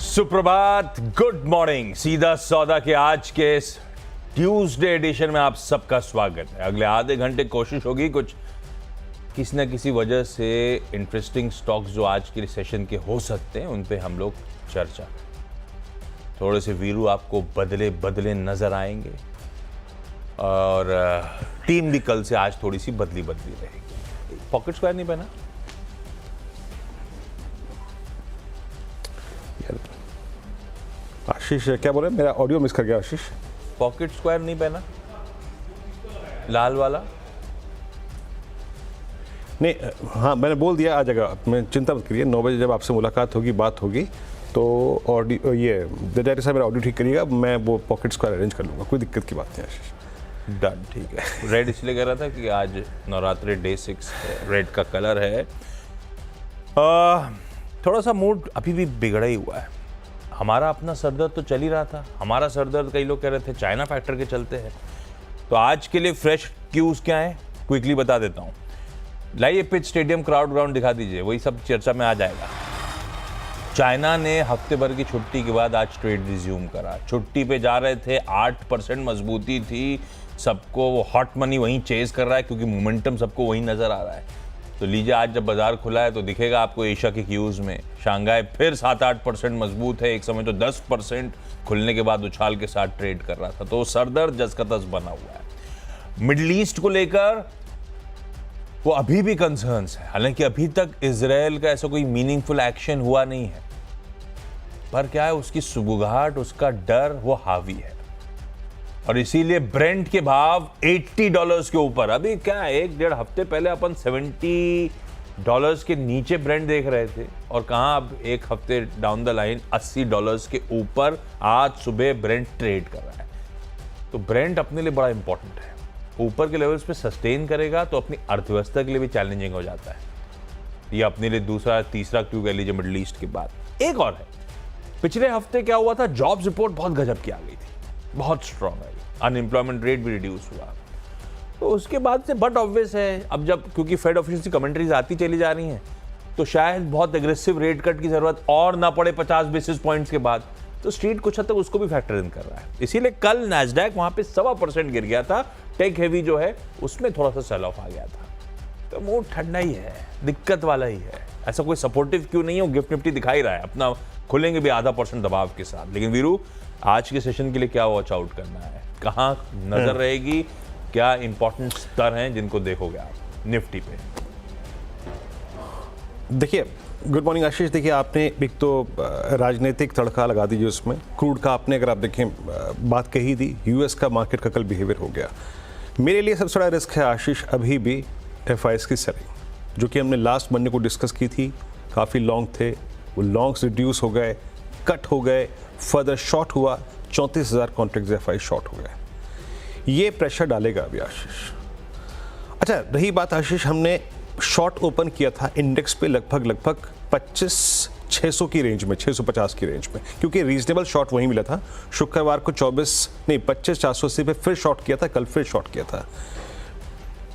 सुप्रभात, good morning. सीधा सौदा के आज के इस ट्यूसडे एडिशन में आप सबका स्वागत है। अगले आधे घंटे कोशिश होगी कुछ किसी न किसी वजह से इंटरेस्टिंग स्टॉक्स जो आज के सेशन के हो सकते हैं उन पे हम लोग चर्चा करें। थोड़े से वीरू आपको बदले बदले नजर आएंगे और टीम भी कल से आज थोड़ी सी बदली बदली रहेगी। पॉकेट स्क्वायर नहीं पहना? आशीष क्या बोल रहे हैं? मेरा ऑडियो मिस कर गया आशीष। पॉकेट स्क्वायर नहीं पहना? लाल वाला? नहीं, हाँ मैंने बोल दिया आ जाएगा। मैं चिंता मत करिए, 9 बजे जब आपसे मुलाकात होगी, बात होगी तो ऑडियो ये डायरेक्टर साहब मेरा ऑडियो ठीक करिएगा, मैं वो पॉकेट स्क्वायर अरेंज कर लूँगा, कोई दिक्कत की बात नहीं आशीष। डन, ठीक है। रेड इसलिए कह रहा था कि आज नवरात्रि डे 6 रेड का कलर है। थोड़ा सा मूड अभी भी बिगड़ा ही हुआ है। हमारा अपना सरदर्द तो चल ही रहा था। हमारा सरदर्द कई लोग कह रहे थे चाइना फैक्टर के चलते हैं। तो आज के लिए फ्रेश क्यूज क्या है क्विकली बता देता हूँ। लाइए पिच, स्टेडियम, क्राउड, ग्राउंड दिखा दीजिए, वही सब चर्चा में आ जाएगा। चाइना ने हफ्ते भर की छुट्टी के बाद आज ट्रेड रिज्यूम करा। छुट्टी पे जा रहे थे, 8% मजबूती थी, सबको हॉट मनी वहीं चेज कर रहा है क्योंकि मोमेंटम सबको वहीं नजर आ रहा है। तो लीजिए, आज जब बाजार खुला है तो दिखेगा आपको एशिया के क्यूज में शंघाई फिर 7-8% मजबूत है। एक समय तो 10% खुलने के बाद उछाल के साथ ट्रेड कर रहा था। तो सरदर्द जस का तस बना हुआ है। मिडिल ईस्ट को लेकर वो अभी भी कंसर्न्स है। हालांकि अभी तक इजराइल का ऐसा कोई मीनिंगफुल एक्शन हुआ नहीं है, पर क्या है, उसकी सुगुगाहट, उसका डर वो हावी है और इसीलिए ब्रेंट के भाव $80 के ऊपर। अभी क्या है, 1-1.5 हफ्ते पहले अपन $70 के नीचे ब्रेंट देख रहे थे और कहां अब एक हफ्ते डाउन द लाइन $80 के ऊपर आज सुबह ब्रेंट ट्रेड कर रहा है। तो ब्रेंट अपने लिए बड़ा इंपॉर्टेंट है। ऊपर के लेवल्स पे सस्टेन करेगा तो अपनी अर्थव्यवस्था के लिए भी चैलेंजिंग हो जाता है। ये अपने लिए दूसरा तीसरा क्यों कह लीजिए मिडिल ईस्ट के बाद। एक और है, पिछले हफ्ते क्या हुआ था, जॉब्स रिपोर्ट बहुत गजब की आ गई थी, बहुत स्ट्रांग आई। अनएम्प्लॉयमेंट रेट भी रिड्यूस हुआ। तो उसके बाद से बट ऑब्वियस है, अब जब क्योंकि फेड ऑफिशियल की कमेंट्रीज आती चली जा रही हैं तो शायद बहुत एग्रेसिव रेट कट की जरूरत और ना पड़े 50 बेसिस पॉइंट्स के बाद। तो स्ट्रीट कुछ हद तक उसको भी फैक्टर इन कर रहा है। इसीलिए कल नैस्डैक वहां पे 1.25% गिर गया था। टेक हेवी जो है उसमें थोड़ा सा सेल ऑफ आ गया था। तो मूड ठंडा ही है, दिक्कत वाला ही है। ऐसा कोई सपोर्टिव क्यों नहीं हो, गिफ्ट निफ्टी दिखा ही रहा है अपना, खुलेंगे भी 0.5% दबाव के साथ। लेकिन वीरू, आज के सेशन के लिए क्या वॉच आउट करना है, कहां नजर रहेगी, क्या इंपॉर्टेंट स्तर हैं जिनको देखोगे आप निफ्टी पे? देखिए, गुड मॉर्निंग आशीष। देखिए, आपने एक तो राजनीतिक तड़का लगा दीजिए उसमें। क्रूड का आपने, अगर आप देखें, बात कही थी, यूएस का मार्केट का कल बिहेवियर हो गया। मेरे लिए सबसे बड़ा रिस्क है आशीष अभी भी एफआईएस की सेलिंग, जो कि हमने लास्ट मंडे को डिस्कस की थी। काफ़ी लॉन्ग थे, वो लॉन्ग्स रिड्यूस हो गए, कट हो गए, फर्दर शॉर्ट हुआ, 34,000 कॉन्ट्रैक्ट एफआई शॉर्ट हो गए। ये प्रेशर डालेगा अभी आशीष। अच्छा, रही बात आशीष, हमने शॉर्ट ओपन किया था इंडेक्स पे लगभग 25,600 की रेंज में, 650 की रेंज में, क्योंकि रीजनेबल शॉर्ट वहीं मिला था। शुक्रवार को 25,480 पे फिर शॉर्ट किया था, कल फिर शॉर्ट किया था।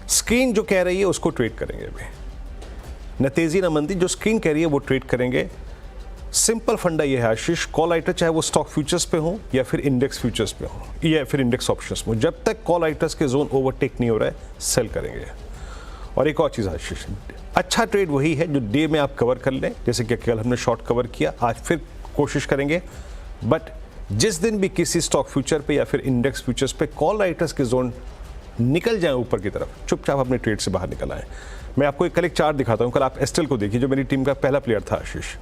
स्क्रीन जो कह रही है उसको ट्रेड करेंगे अभी, न तेजी न मंदी, जो स्क्रीन कह रही है वो ट्रेड करेंगे। सिंपल फंडा ये है आशीष, कॉल राइटर चाहे वो स्टॉक फ्यूचर्स पे हो या फिर इंडेक्स फ्यूचर्स पे हो या फिर इंडेक्स ऑप्शंस में, जब तक कॉल राइटर्स के जोन ओवरटेक नहीं हो रहा है, सेल करेंगे। और एक और चीज़ आशीष, अच्छा ट्रेड वही है जो डे में आप कवर कर लें, जैसे कि कल हमने शॉर्ट कवर किया, आज फिर कोशिश करेंगे। बट जिस दिन भी किसी स्टॉक फ्यूचर पे या फिर इंडेक्स फ्यूचर्स पे कॉल राइटर्स के जोन निकल जाए ऊपर की तरफ, चुपचाप अपने ट्रेड से बाहर निकल आए। मैं आपको एक कल एक चार्ट दिखाता हूँ। कल आप एस्टेल को देखिए, जो मेरी टीम का पहला प्लेयर था आशीष।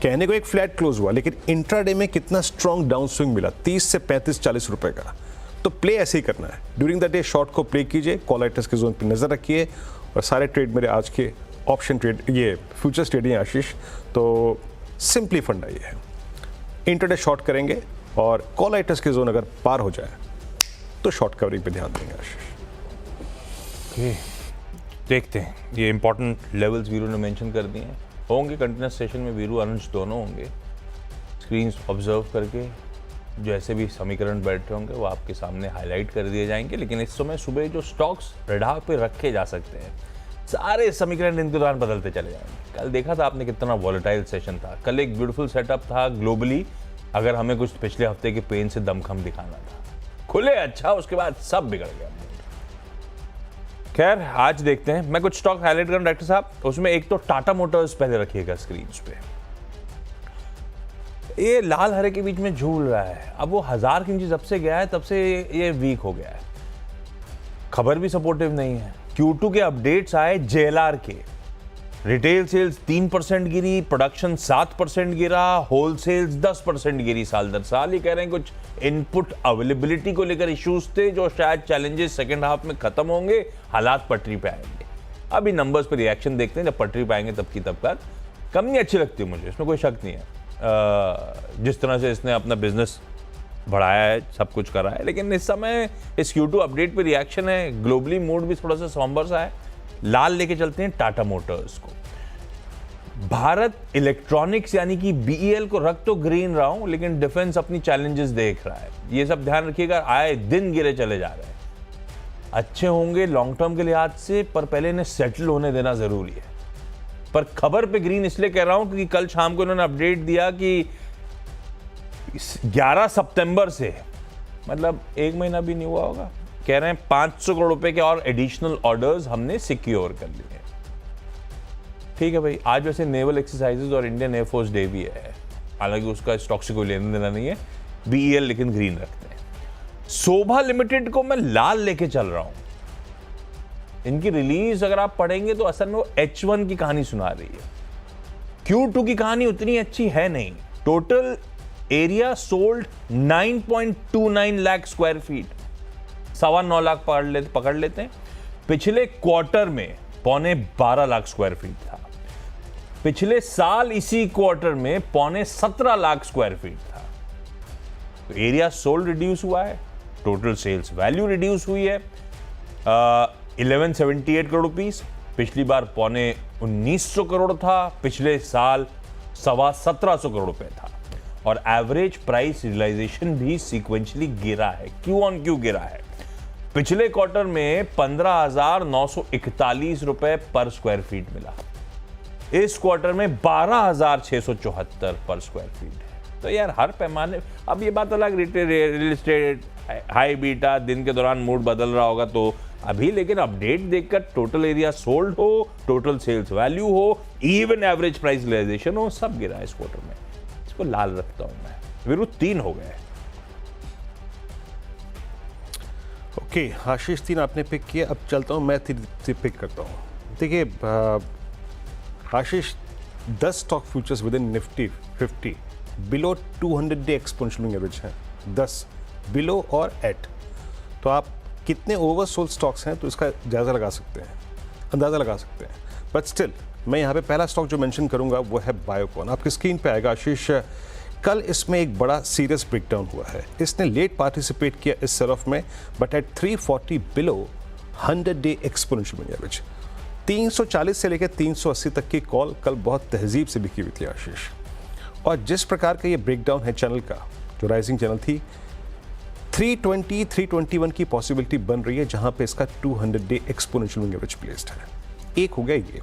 कहने को एक फ्लैट क्लोज हुआ, लेकिन इंट्राडे में कितना स्ट्रॉन्ग डाउन स्विंग मिला, 30 से 35-40 रुपए का। तो प्ले ऐसे ही करना है, ड्यूरिंग द डे शॉर्ट को प्ले कीजिए, कॉल राइटर्स के जोन पर नजर रखिए। और सारे ट्रेड मेरे आज के ऑप्शन ट्रेड, ये फ्यूचर्स ट्रेड हैं आशीष। तो सिंपली फंडा ये है, इंट्राडे शॉर्ट करेंगे और कॉल राइटर्स के जोन अगर पार हो जाए तो शॉर्ट कवरिंग पे ध्यान देंगे आशीष। देखते हैं, ये इंपॉर्टेंट लेवल्स वीरू ने मेंशन कर दिए हैं। होंगे कंटिन्यूस सेशन में, वीरू अनुज दोनों होंगे। स्क्रीन ऑब्जर्व करके जैसे भी समीकरण बैठे होंगे वो आपके सामने हाईलाइट कर दिए जाएंगे। लेकिन इस समय सुबह जो स्टॉक्स रडार पे रखे जा सकते हैं, सारे समीकरण दिन के दौरान बदलते चले जाएंगे। कल देखा था आपने कितना वॉलेटाइल सेशन था, कल एक ब्यूटीफुल सेटअप था ग्लोबली, अगर हमें कुछ पिछले हफ्ते के पेन से दमखम दिखाना था, खुले अच्छा, उसके बाद सब बिगड़ गया। खैर आज देखते हैं, मैं कुछ स्टॉक हाईलाइट करूं डॉक्टर साहब, उसमें एक तो टाटा मोटर्स पहले रखिएगा स्क्रीन पे, ये लाल हरे के बीच में झूल रहा है, अब वो 1000 की नीचे जब से गया है तब से ये वीक हो गया है, खबर भी सपोर्टिव नहीं है। Q2 के अपडेट्स आए JLR के, रिटेल सेल्स 3% गिरी, प्रोडक्शन 7% गिरा, होल सेल्स 10% गिरी साल दर साल। ये कह रहे हैं कुछ इनपुट अवेलेबिलिटी को लेकर इश्यूज थे जो शायद चैलेंजेस सेकंड हाफ में खत्म होंगे, हालात पटरी पे आएंगे। अभी नंबर्स पर रिएक्शन देखते हैं, जब पटरी पे आएंगे तब की तब कर। कंपनी अच्छी लगती है मुझे, इसमें कोई शक नहीं है, जिस तरह से इसने अपना बिजनेस बढ़ाया है, सब कुछ करा है, लेकिन इस समय इस Q2 अपडेट पे रिएक्शन है, ग्लोबली मूड भी थोड़ा सा सॉम्बर सा है। लाल लेके चलते हैं टाटा मोटर्स को। भारत इलेक्ट्रॉनिक्स यानी कि BEL को रख तो ग्रीन रहा हूं, लेकिन डिफेंस अपनी चैलेंजेस देख रहा है, ये सब ध्यान रखिएगा, आए दिन गिरे चले जा रहे हैं। अच्छे होंगे लॉन्ग टर्म के लिहाज से, पर पहले इन्हें सेटल होने देना जरूरी है। पर खबर पे ग्रीन इसलिए कह रहा हूं क्योंकि कल शाम को इन्होंने अपडेट दिया कि 11 सितंबर से, मतलब एक महीना भी नहीं हुआ होगा, कह रहे हैं 500 करोड़ रुपए के और एडिशनल ऑर्डर्स हमने सिक्योर कर लिए। ठीक है भाई, आज वैसे नेवल एक्सरसाइजेज और इंडियन एयरफोर्स डे भी है, हालांकि उसका स्टॉक से कोई लेना देना नहीं है, BEL लेकिन ग्रीन रखते हैं। शोभा लिमिटेड को मैं लाल लेके चल रहा हूं। इनकी रिलीज अगर आप पढ़ेंगे तो असल में वो H1 की कहानी सुना रही है, Q2 की कहानी उतनी अच्छी है नहीं। Total area sold 9.29 lakh square feet, 9.25 lakh पकड़ लेते हैं। पिछले क्वार्टर में 12.25 लाख स्क्वायर फीट था, पिछले साल इसी क्वार्टर में 17.25 लाख स्क्वायर फीट था। तो एरिया सोल्ड रिड्यूस हुआ है, टोटल सेल्स वैल्यू रिड्यूस हुई है 1178 करोड़ रुपीस, पिछली बार 1900 करोड़ था, पिछले साल 1750 करोड़ रुपए था। और एवरेज प्राइस रियलाइजेशन भी सीक्वेंशियली गिरा है, क्यू ऑन क्यू गिरा है। पिछले क्वार्टर में 15,941 रुपए पर स्क्वायर फीट मिला, इस क्वार्टर में 12,674 पर स्क्वायर फीट है। तो यार हर पैमाने, अब ये बात अलग, रियल एस्टेट हाई बीटा, दिन के दौरान मूड बदल रहा होगा तो अभी, लेकिन अपडेट देखकर टोटल एरिया सोल्ड हो, टोटल सेल्स वैल्यू हो, इवन एवरेज प्राइस रियलाइजेशन हो, सब गिरा है इस क्वार्टर में। इसको लाल रखता हूं मैं। विरुद्ध 3 हो गए। ओके, आशीष 3 आपने पिक किया, अब चलता हूं मैं 3 पिक करता हूं। देखिए आशीष, 10 stock futures with in Nifty 50 below 200 day exponential average हैं, 10 बिलो और एट। तो आप कितने ओवरसोल्ड स्टॉक्स हैं तो इसका जायजा लगा सकते हैं, अंदाज़ा लगा सकते हैं। बट स्टिल मैं यहाँ पे पहला स्टॉक जो मेंशन करूँगा वो है बायोकॉन। आपकी स्क्रीन पे आएगा आशीष। कल इसमें एक बड़ा सीरियस ब्रेकडाउन हुआ है, इसने लेट पार्टिसिपेट किया इस सेल ऑफ में, but at 340 below 100 day exponential average. 340 से लेकर 380 तक की कॉल कल बहुत तहजीब से बिकी हुई थी आशीष। और जिस प्रकार का ये ब्रेकडाउन है चैनल का, जो राइजिंग चैनल थी, 320 321 की पॉसिबिलिटी बन रही है, जहां पे इसका 200 डे एक्सपोनेंशियल एवरेज प्लेस्ड है। एक हो गया ये,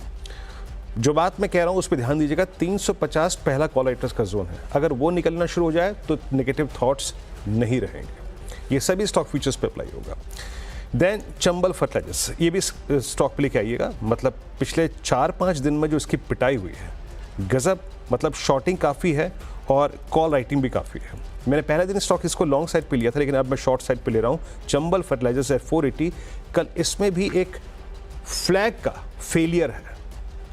जो बात मैं कह रहा हूं उस पर ध्यान दीजिएगा। 350 पहला कॉल राइटर्स का जोन है, अगर वो निकलना शुरू हो जाए तो नेगेटिव थॉट्स नहीं रहेंगे। ये सभी स्टॉक फ्यूचर्स पे अप्लाई होगा। देन चंबल फर्टिलाइजर्स, ये भी स्टॉक पे लेके आइएगा। मतलब पिछले 4-5 दिन में जो इसकी पिटाई हुई है, गजब, मतलब शॉर्टिंग काफ़ी है और कॉल राइटिंग भी काफ़ी है। मैंने पहले दिन स्टॉक इसको लॉन्ग साइड पे लिया था, लेकिन अब मैं शॉर्ट साइड पे ले रहा हूँ। चंबल फर्टिलाइजर्स है 480, कल इसमें भी एक फ्लैग का फेलियर है,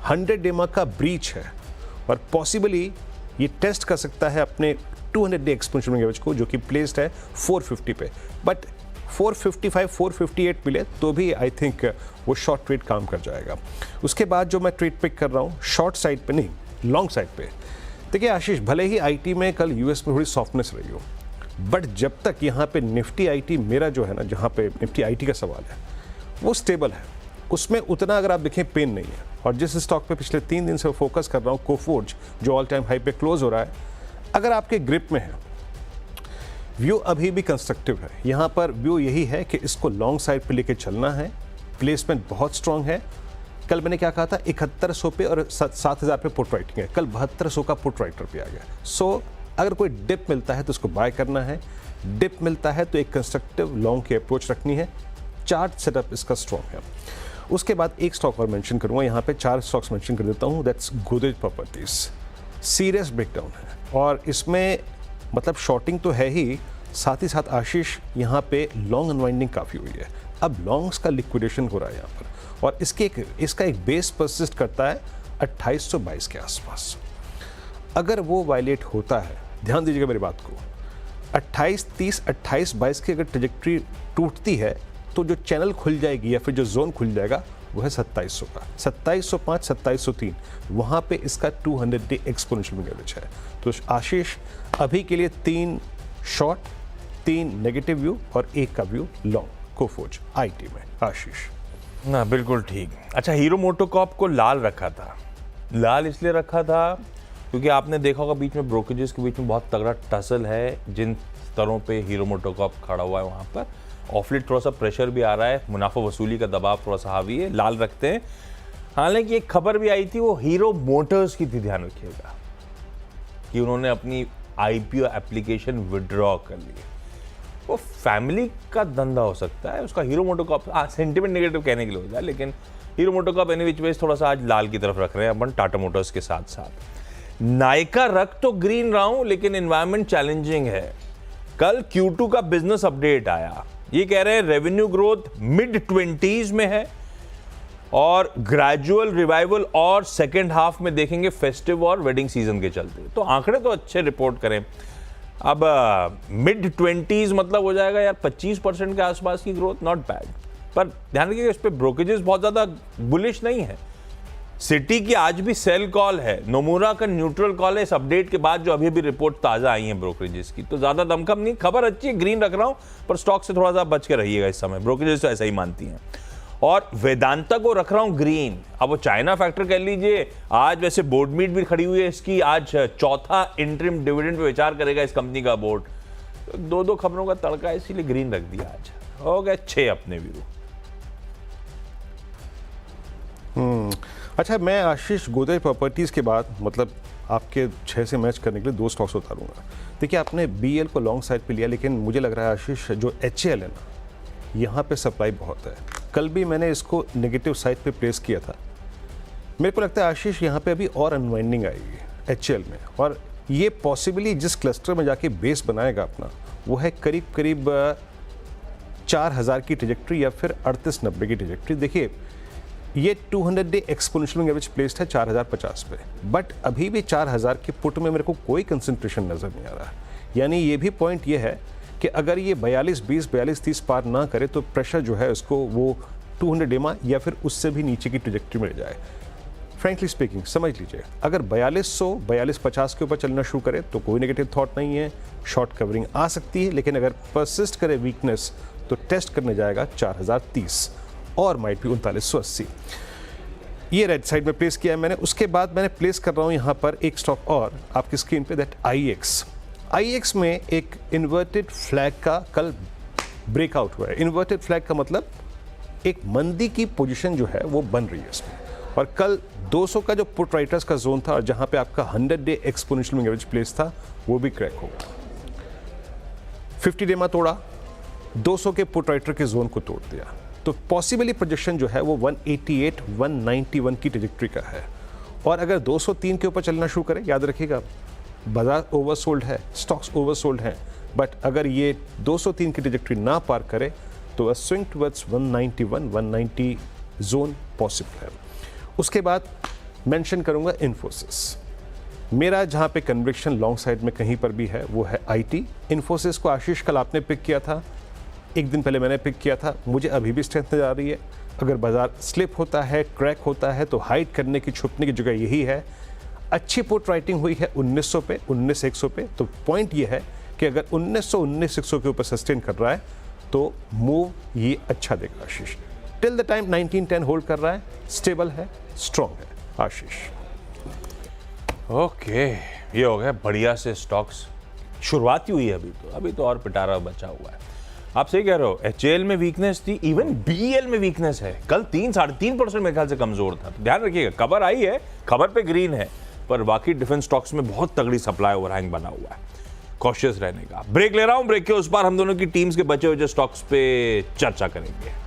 100 डेमा का ब्रीच है, और पॉसिबली ये टेस्ट कर सकता है अपने 200 डे एक्सपोनेंशियल एवरेज को, जो कि प्लेस्ड है 450 पे। बट 455 458 मिले तो भी आई थिंक वो शॉर्ट ट्रेड काम कर जाएगा। उसके बाद जो मैं ट्रेड पिक कर रहा हूँ शॉर्ट साइड पे नहीं, लॉन्ग साइड पे। देखिए आशीष, भले ही आईटी में कल यूएस में थोड़ी सॉफ्टनेस रही हो, बट जब तक यहाँ पे निफ्टी आईटी, मेरा जो है ना, जहाँ पे निफ्टी आईटी का सवाल है, वो स्टेबल है, उसमें उतना अगर आप देखें पेन नहीं है। और जिस स्टॉक पे पिछले 3 दिन से फोकस कर रहा हूँ, कोफोर्ज, जो ऑल टाइम हाई पे क्लोज हो रहा है, अगर आपके ग्रिप में है, व्यू अभी भी कंस्ट्रक्टिव है। यहाँ पर व्यू यही है कि इसको लॉन्ग साइड पे लेके चलना है, प्लेसमेंट बहुत स्ट्रांग है, कल मैंने क्या कहा था, 7100 पे और 7000 पे पुट राइटिंग है, कल 7200 का पुट राइटर पे आ गया। सो अगर कोई डिप मिलता है तो उसको बाय करना है, डिप मिलता है तो एक कंस्ट्रक्टिव लॉन्ग की अप्रोच रखनी है। चार्ट सेटअप इसका स्ट्रॉन्ग है। उसके बाद एक स्टॉक और मेंशन करूंगा, यहाँ पे 4 स्टॉक्स मेंशन कर देता हूँ, that's Godrej properties. Serious breakdown है और इसमें मतलब शॉर्टिंग तो है ही, साथ ही साथ आशीष यहाँ पे लॉन्ग अनवाइंडिंग काफ़ी हुई है। अब लॉन्ग्स का लिक्विडेशन हो रहा है यहाँ पर और इसका एक बेस परसिस्ट करता है 2822 के आसपास। अगर वो वायलेट होता है, ध्यान दीजिएगा मेरी बात को, 28, 30, 28, 22 की अगर ट्रैजेक्टरी टूटती है तो जो चैनल खुल जाएगी या फिर जो जोन खुल जाएगा वो है 2700 का, 2705, 2703, वहाँ पे इसका 200 डे एक्सपोनेंशियल मूविंग एवरेज है। तो आशीष अभी के लिए 3 शॉर्ट, 3 नेगेटिव व्यू और 1 का व्यू लॉन्ग कोफोर्ज आईटी में। आशीष ना बिल्कुल ठीक। अच्छा, हीरो मोटोकॉर्प को लाल रखा था, लाल इसलिए रखा था क्योंकि आपने देखा होगा बीच में ब्रोकरेजेस के बीच में बहुत तगड़ा टसल है, जिन स्तरों पे हीरो मोटोकॉर्प खड़ा हुआ है वहाँ पर ऑफलेट थोड़ा सा प्रेशर भी आ रहा है, मुनाफा वसूली का दबाव थोड़ा सा हावी है, लाल रखते हैं। हालांकि एक खबर भी आई थी, वो हीरो मोटर्स की थी, ध्यान रखिएगा कि उन्होंने अपनी आईपीओ एप्लीकेशन विड्रॉ कर ली। वो फैमिली का धंधा हो सकता है, उसका हीरो मोटोकॉर्प सेंटिमेंट नेगेटिव कहने के लिए हो जाए, लेकिन hero MotoCorp any which ways थोड़ा सा आज लाल की तरफ रख रहे हैं अपन टाटा मोटर्स के साथ साथ। नायका रख तो ग्रीन रहा हूं, लेकिन एनवायरमेंट चैलेंजिंग है। कल Q2 का बिजनेस अपडेट आया, ये कह रहे हैं रेवेन्यू ग्रोथ मिड-20s में है और ग्रेजुअल रिवाइवल और सेकेंड हाफ में देखेंगे फेस्टिव और वेडिंग सीजन के चलते। तो आंकड़े तो अच्छे रिपोर्ट करें। अब मिड-20s मतलब हो जाएगा यार 25% के आसपास की ग्रोथ, नॉट बैड। पर ध्यान रखिएगा इस पे ब्रोकरेजेस बहुत ज़्यादा बुलिश नहीं है। सिटी की आज भी सेल कॉल है, नोमुरा का न्यूट्रल कॉल है इस अपडेट के बाद, जो अभी अभी रिपोर्ट ताज़ा आई है ब्रोकरेजेस की। तो ज़्यादा दमखम नहीं, खबर अच्छी है, ग्रीन रख रहा हूँ, पर स्टॉक से थोड़ा सा बच के रहिएगा इस समय, ब्रोकरेजेस तो ऐसा ही मानती हैं। और वेदांता को रख रहा हूँ ग्रीन। अब वो चाइना फैक्टर कह लीजिए, आज वैसे बोर्ड मीट भी खड़ी हुई है इसकी, आज चौथा इंटरिम डिविडेंड पे विचार करेगा इस कंपनी का बोर्ड। तो 2 खबरों का तड़का है, इसीलिए ग्रीन रख दिया आज। हो गए 6 अपने व्यू। अच्छा, मैं आशीष गोदरेज प्रॉपर्टीज़ के बाद मतलब आपके 6 से मैच करने के लिए 2 स्टॉक्स उतारूंगा। देखिए, आपने BL को लॉन्ग साइड पे लिया, लेकिन मुझे लग रहा है आशीष जो HL है ना, यहाँ पे सप्लाई बहुत है। कल भी मैंने इसको नेगेटिव साइड पे प्लेस किया था। मेरे को लगता है आशीष यहाँ पे अभी और अनवाइंडिंग आएगी HL में, और ये पॉसिबली जिस क्लस्टर में जाके बेस बनाएगा अपना, वो है करीब करीब 4000 की ट्रेजेक्ट्री या फिर 3890 की ट्रेजेक्ट्री। देखिए, ये 200 डे एक्सपोनेंशियल एवरेज प्लेस्ड है 4050 पे, बट अभी भी 4000 के पुट में मेरे को कोई कंसंट्रेशन नज़र नहीं आ रहा है। यानी ये भी पॉइंट ये है कि अगर ये 42-20, 42-30 पार ना करे तो प्रेशर जो है उसको वो 200 डेमा या फिर उससे भी नीचे की ट्रेजेक्ट्री मिल जाए। फ्रेंकली स्पीकिंग समझ लीजिए, अगर 4200, 4250 के ऊपर चलना शुरू करे तो कोई नेगेटिव थॉट नहीं है, शॉर्ट कवरिंग आ सकती है, लेकिन अगर परसिस्ट करे वीकनेस तो टेस्ट करने जाएगा 4030 और माइट भी 3980। ये रेड साइड में प्लेस किया है मैंने। उसके बाद मैंने प्लेस कर रहा हूँ यहाँ पर एक स्टॉक और आपकी स्क्रीन पे, दैट IEX में एक इन्वर्टेड फ्लैग का कल ब्रेकआउट हुआ है। इन्वर्टेड फ्लैग का मतलब एक मंदी की पोजीशन जो है वो बन रही है इसमें, और कल 200 का जो पुट राइटर्स का जोन था और जहाँ पे आपका 100 day exponential moving average place था, वो भी क्रैक हो गया। 50 डे में तोड़ा, 200 के पुट राइटर के जोन को तोड़ दिया। तो पॉसिबली प्रोजेक्शन जो है वो 188, 191 की ट्रेजेक्ट्री का है। और अगर 203 के ऊपर चलना शुरू करे, याद रखिएगा बाजार ओवरसोल्ड है, स्टॉक्स ओवरसोल्ड हैं, बट अगर ये 203 की ट्रेजेक्ट्री ना पार करे तो स्विंग टुवर्ड्स 191, 190 जोन पॉसिबल है। उसके बाद मेंशन करूंगा इन्फोसिस। मेरा जहां पे कन्विक्शन लॉन्ग साइड में कहीं पर भी है वो है IT। इन्फोसिस को आशीष कल आपने पिक किया था, एक दिन पहले मैंने पिक किया था, मुझे अभी भी स्ट्रेंथ नजर आ रही है। अगर बाजार स्लिप होता है, क्रैक होता है, तो हाइड करने की, छुपने की जगह यही है। अच्छी पुट राइटिंग हुई है 1900 पे, 19100 पे, तो पॉइंट ये है कि अगर 1900, 19100 के ऊपर सस्टेन कर रहा है तो मूव ये अच्छा देगा आशीष। टिल द टाइम 1910 होल्ड कर रहा है, स्टेबल है, स्ट्रॉन्ग है आशीष। ओके, ये हो गया बढ़िया से स्टॉक्स। शुरुआत ही हुई है अभी तो और पिटारा बचा हुआ है। आप सही कह रहे हो, HAL में वीकनेस थी, इवन BEL में वीकनेस है। कल 3-3.5% मेरे ख्याल से कमजोर था। तो ध्यान रखिएगा, खबर आई है, खबर पे ग्रीन है, पर बाकी डिफेंस स्टॉक्स में बहुत तगड़ी सप्लाई ओवरहैंग बना हुआ है। कॉशियस रहने का। ब्रेक ले रहा हूं, ब्रेक के उस पार हम दोनों की टीम्स के बचे हुए स्टॉक्स पे चर्चा करेंगे।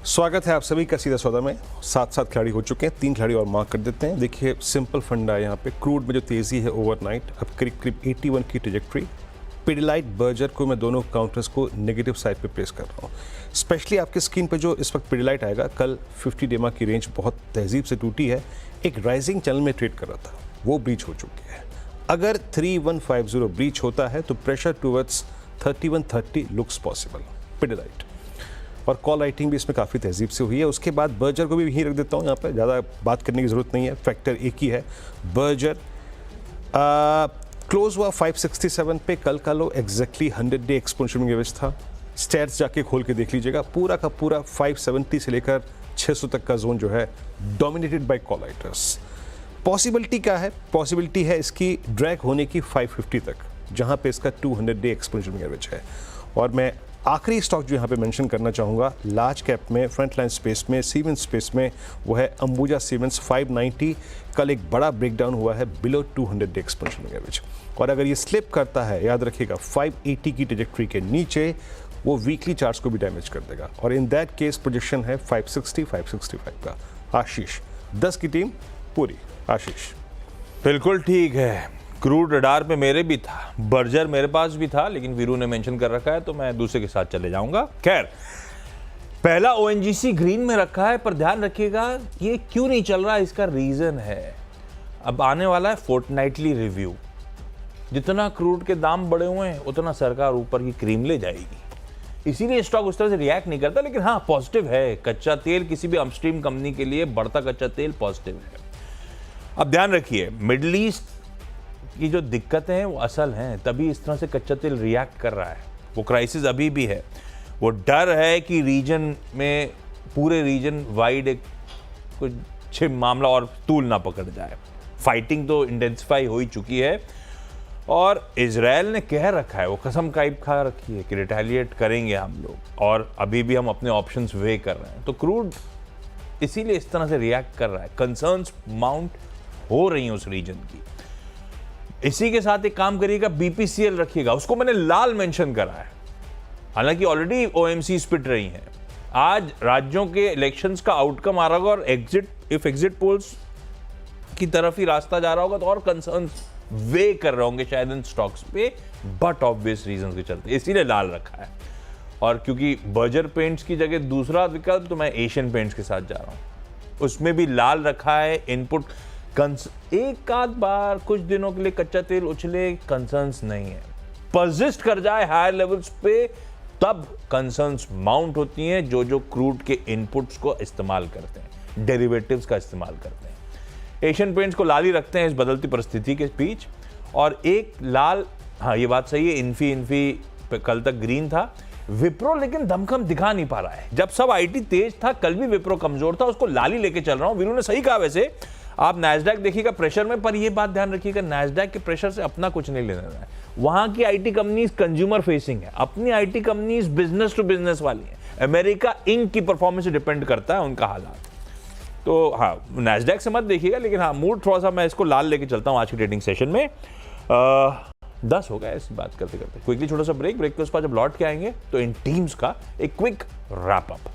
स्वागत है आप सभी का सीधा सौदा में। 7 खिलाड़ी हो चुके हैं, 3 खिलाड़ी और मार्क कर देते हैं। देखिए सिंपल फंडा है यहाँ पे। क्रूड में जो तेज़ी है ओवरनाइट, अब करीब 81 की ट्रेजेक्ट्री। पिडिलाइट, बर्जर को मैं दोनों काउंटर्स को नेगेटिव साइड पे प्लेस कर रहा हूँ। स्पेशली आपकी स्क्रीन पे जो इस वक्त पिडिलाइट आएगा, कल 50 डेमा की रेंज बहुत तहजीब से टूटी है, एक राइजिंग चैनल में ट्रेड कर रहा था, वो ब्रीच हो चुकी है। अगर 3150 ब्रीच होता है तो pressure towards 3130 looks possible Pidilite, और कॉल राइटिंग भी इसमें काफ़ी तहजीब से हुई है। उसके बाद बर्जर को भी यहीं रख देता हूँ, यहाँ पर ज़्यादा बात करने की ज़रूरत नहीं है, फैक्टर एक ही है। बर्जर क्लोज हुआ 567 पे, कल का लो exactly 100 day exponential moving average था। स्टैट्स जाके खोल के देख लीजिएगा, पूरा का पूरा 570 से लेकर 600 तक का जोन जो है dominated by call writers. Possibility क्या है? पॉसिबिलिटी है इसकी ड्रैग होने की 550 तक, जहाँ पे इसका 200 डे एक्सपोनेंशियल मूविंग एवरेज है। और मैं आखिरी स्टॉक जो यहाँ पे मेंशन करना चाहूँगा लार्ज कैप में, फ्रंट लाइन स्पेस में, सीमेंस स्पेस में, वो है अंबुजा सीमेंस 590। कल एक बड़ा ब्रेकडाउन हुआ है below 200 day exponential moving average, और अगर ये स्लिप करता है, याद रखिएगा 580 की ट्रेजेक्ट्री के नीचे, वो वीकली चार्ट्स को भी डैमेज कर देगा। और इन दैट केस प्रोजेक्शन है 560-565 का। आशीष 10 की टीम पूरी। आशीष बिल्कुल ठीक है। क्रूड रडार पे मेरे भी था, बर्जर मेरे पास भी था, लेकिन वीरू ने मेंशन कर रखा है तो मैं दूसरे के साथ चले जाऊंगा। खैर, पहला ONGC ग्रीन में रखा है, पर ध्यान रखिएगा ये क्यों नहीं चल रहा, इसका रीजन है अब आने वाला है फोर्टनाइटली रिव्यू। जितना क्रूड के दाम बढ़े हुए हैं उतना सरकार ऊपर की क्रीम ले जाएगी, इसीलिए स्टॉक उस तरह से रिएक्ट नहीं करता। लेकिन हाँ, पॉजिटिव है, कच्चा तेल किसी भी अपस्ट्रीम कंपनी के लिए बढ़ता कच्चा तेल पॉजिटिव है। अब ध्यान रखिए, मिडल ईस्ट की जो दिक्कतें हैं वो असल हैं, तभी इस तरह से कच्चा तेल रिएक्ट कर रहा है। वो क्राइसिस अभी भी है, वो डर है कि रीजन में, पूरे रीजन वाइड एक कुछ मामला और तूल ना पकड़ जाए। फाइटिंग तो इंटेंसिफाई हो ही चुकी है, और इजराइल ने कह रखा है, वो कसम काइब खा रखी है कि रिटेलिएट करेंगे हम लोग, और अभी भी हम अपने ऑप्शंस वे कर रहे हैं। तो क्रूड इसीलिए इस तरह से रिएक्ट कर रहा है, कंसर्न्स माउंट हो रही हैं उस रीजन की। इसी के साथ एक काम करिएगा, BPCL रखिएगा, उसको मैंने लाल मेंशन करा है, हालांकि ऑलरेडी OMC पिट रही हैं। आज राज्यों के इलेक्शंस का आउटकम आ रहा होगा, और एग्जिट पोल्स की तरफ ही रास्ता जा रहा होगा, तो और कंसर्न्स वे कर रहे होंगे शायद इन स्टॉक्स पे, बट ऑब्वियस रीजंस के चलते इसीलिए लाल रखा है। और क्योंकि बर्जर पेंट्स की जगह दूसरा विकल्प, तो मैं एशियन पेंट्स के साथ जा रहा हूँ, उसमें भी लाल रखा है। इनपुट एक आध बार कुछ दिनों के लिए कच्चा तेल उछले, कंसर्न्स नहीं है, परसिस्ट कर जाए हायर लेवल्स पे, तब कंसर्न्स माउंट होती हैं जो क्रूड के इनपुट्स को इस्तेमाल करते हैं, डेरिवेटिव्स का इस्तेमाल करते हैं। एशियन पेंट्स को लाल ही रखते हैं इस बदलती परिस्थिति के बीच। और एक लाल, हाँ ये बात सही है, इन्फी कल तक ग्रीन था। विप्रो लेकिन दमखम दिखा नहीं पा रहा है, जब सब IT तेज था, कल भी विप्रो कमजोर था, उसको लाल ही लेके चल रहा हूं। वीरू ने सही कहा, वैसे आप नैस्डैक देखिएगा प्रेशर में, पर यह बात ध्यान रखिएगा, नैस्डैक के प्रेशर से अपना कुछ नहीं लेना है। वहां की IT कंपनीज कंज्यूमर फेसिंग है, अपनी IT companies business to business वाली है। अमेरिका इंक की परफॉर्मेंस से डिपेंड करता है उनका हालात। तो हाँ, नैस्डैक से मत देखिएगा, लेकिन हाँ मूड थोड़ा सा मैं इसको लाल लेके चलता हूँ आज की ट्रेडिंग सेशन में। 10 हो गया इस बात करते करते। क्विकली छोटा सा ब्रेक के उस पर जब लौट के आएंगे तो इन टीम्स का एक क्विक रैप अप।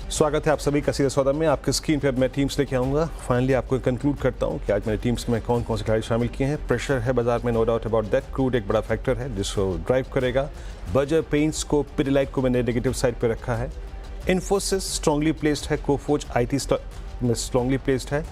स्वागत है आप सभी का सीधा सौदा में। आपके स्क्रीन पे अब मैं टीम्स लेके आऊँगा। फाइनली आपको कंक्लूड करता हूँ कि आज मेरे टीम्स में कौन कौन से खिलाड़ी शामिल किए हैं। प्रेशर है बाजार में, no doubt about that. Crude एक बड़ा फैक्टर है जिसको ड्राइव करेगा। बर्जर पेंट्स को, पिडिलाइट को मैंने नेगेटिव साइड पे रखा है। इन्फोसिस स्ट्रांगली प्लेस्ड है, कोफोर्ज IT में स्ट्रांगली प्लेस्ड है।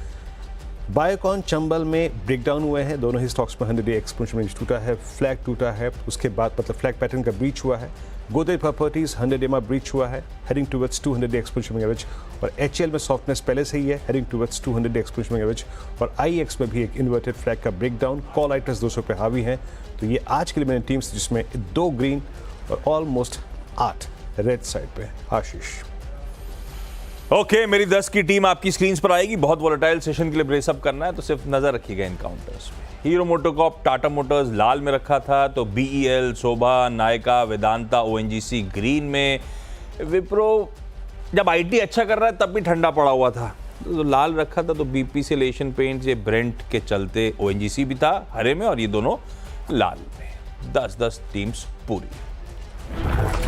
बायोकॉन चंबल में ब्रेकडाउन हुए हैं, दोनों ही स्टॉक्स में 100 डे एक्सपोनेंशियल रेंज टूटा है, फ्लैग टूटा है, उसके बाद मतलब फ्लैग पैटर्न का ब्रीच हुआ है। गोदरेज प्रॉपर्टीज 100 डे में ब्रीच हुआ है, heading towards 200 day exponential average. और एचएल में सॉफ्टनेस पहले से ही है, heading towards 200 day exponential average. और आईएक्स में भी एक इन्वर्टेड फ्लैग का ब्रेकडाउन, कॉल राइटर्स 200 पे हावी हैं। तो ये आज के लिए मैंने टीम्स जिसमें 2 ग्रीन और ऑलमोस्ट 8 रेड साइड पे। आशीष ओके, मेरी 10 की टीम आपकी स्क्रीन पर आएगी। बहुत वोलेटाइल सेशन के लिए ब्रेसअप करना है, तो सिर्फ नजर रखिएगा इन काउंटर्स में। हीरो मोटोकॉर्प टाटा मोटर्स लाल में रखा था, तो बीईएल, शोभा, नायका, वेदांता, ओएनजीसी ग्रीन में। विप्रो जब आईटी अच्छा कर रहा है तब भी ठंडा पड़ा हुआ था, तो लाल रखा था। तो बीपीसीएल, एशियन पेंट्स, ये ब्रेंट के चलते ओएनजीसी भी था हरे में और ये दोनों लाल में। 10-10 टीम्स पूरी।